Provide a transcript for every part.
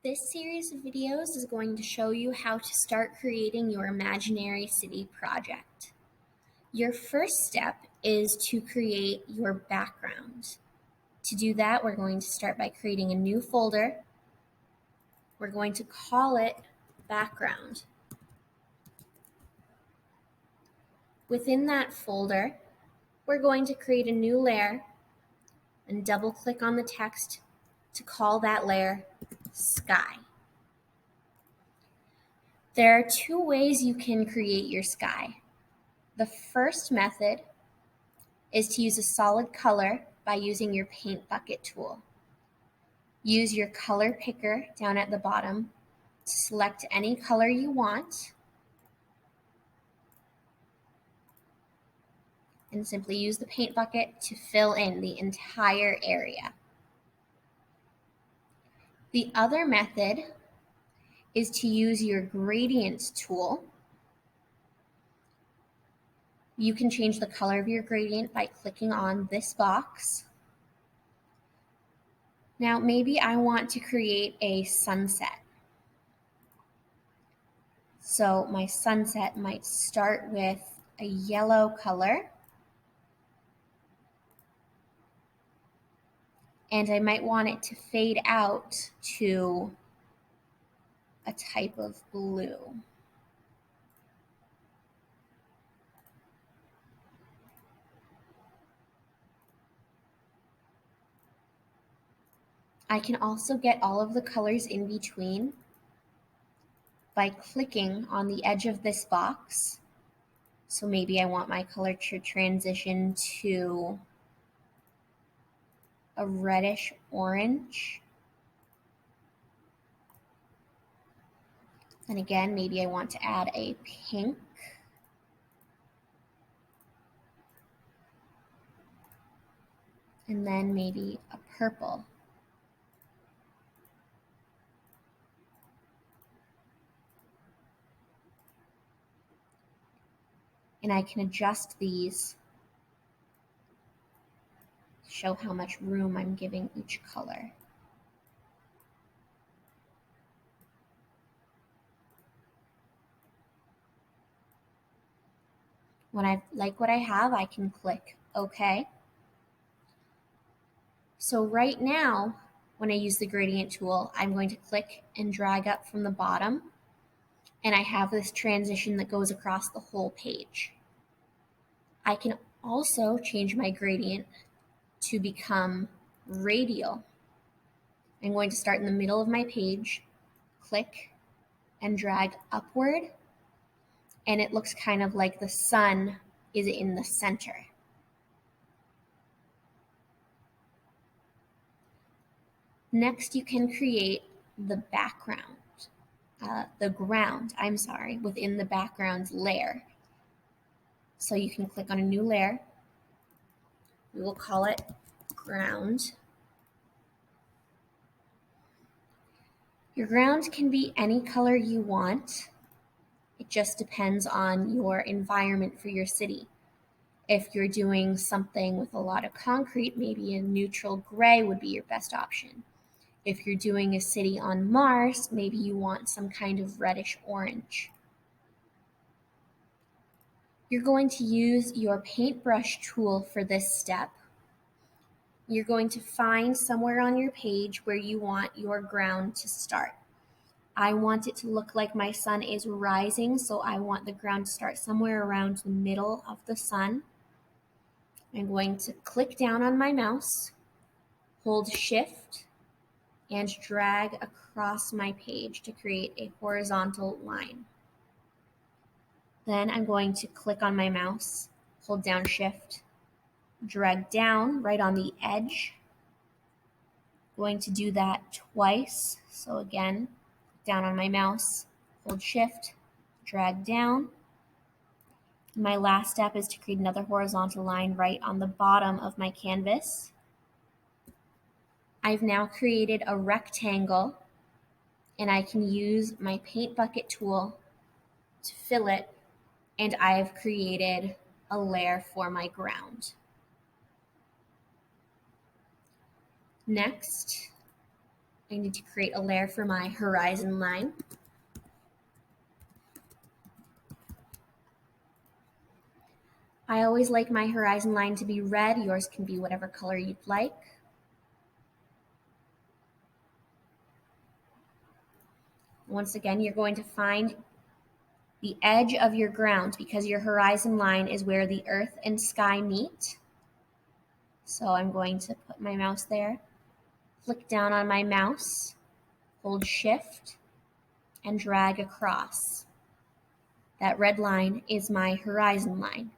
This series of videos is going to show you how to start creating your imaginary city project. Your first step is to create your background. To do that, we're going to start by creating a new folder. We're going to call it background. Within that folder, we're going to create a new layer and double-click on the text to call that layer sky. There are two ways you can create your sky. The first method is to use a solid color by using your paint bucket tool. Use your color picker down at the bottom to select any color you want and simply use the paint bucket to fill in the entire area. The other method is to use your gradient tool. You can change the color of your gradient by clicking on this box. Now, maybe I want to create a sunset. So my sunset might start with a yellow color. And I might want it to fade out to a type of blue. I can also get all of the colors in between by clicking on the edge of this box. So maybe I want my color to transition to a reddish orange. And again, maybe I want to add a pink. And then maybe a purple. And I can adjust these to show how much room I'm giving each color. When I like what I have, I can click OK. So right now, when I use the gradient tool, I'm going to click and drag up from the bottom, and I have this transition that goes across the whole page. I can also change my gradient to become radial. I'm going to start in the middle of my page, click and drag upward, and it looks kind of like the sun is in the center. Next, you can create the ground within the background layer. So you can click on a new layer. We will call it ground. Your ground can be any color you want. It just depends on your environment for your city. If you're doing something with a lot of concrete, maybe a neutral gray would be your best option. If you're doing a city on Mars, maybe you want some kind of reddish orange. You're going to use your paintbrush tool for this step. You're going to find somewhere on your page where you want your ground to start. I want it to look like my sun is rising, so I want the ground to start somewhere around the middle of the sun. I'm going to click down on my mouse, hold Shift, and drag across my page to create a horizontal line. Then I'm going to click on my mouse, hold down Shift, drag down right on the edge. I'm going to do that twice. So again, down on my mouse, hold Shift, drag down. My last step is to create another horizontal line right on the bottom of my canvas. I've now created a rectangle, and I can use my paint bucket tool to fill it, and I've created a layer for my ground. Next, I need to create a layer for my horizon line. I always like my horizon line to be red. Yours can be whatever color you'd like. Once again, you're going to find the edge of your ground because your horizon line is where the earth and sky meet. So I'm going to put my mouse there, flick down on my mouse, hold shift, and drag across. That red line is my horizon line.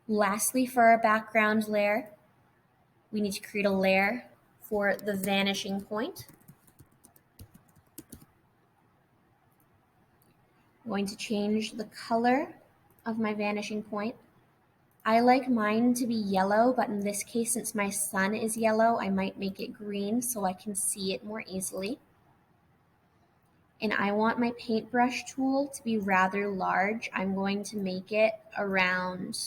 Lastly, for our background layer, we need to create a layer for the vanishing point. I'm going to change the color of my vanishing point. I like mine to be yellow, but in this case, since my sun is yellow, I might make it green so I can see it more easily. And I want my paintbrush tool to be rather large. I'm going to make it around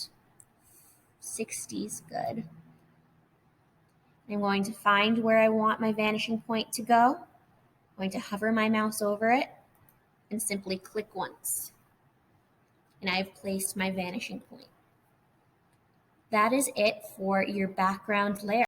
60 is good. I'm going to find where I want my vanishing point to go. I'm going to hover my mouse over it and simply click once. And I've placed my vanishing point. That is it for your background layer.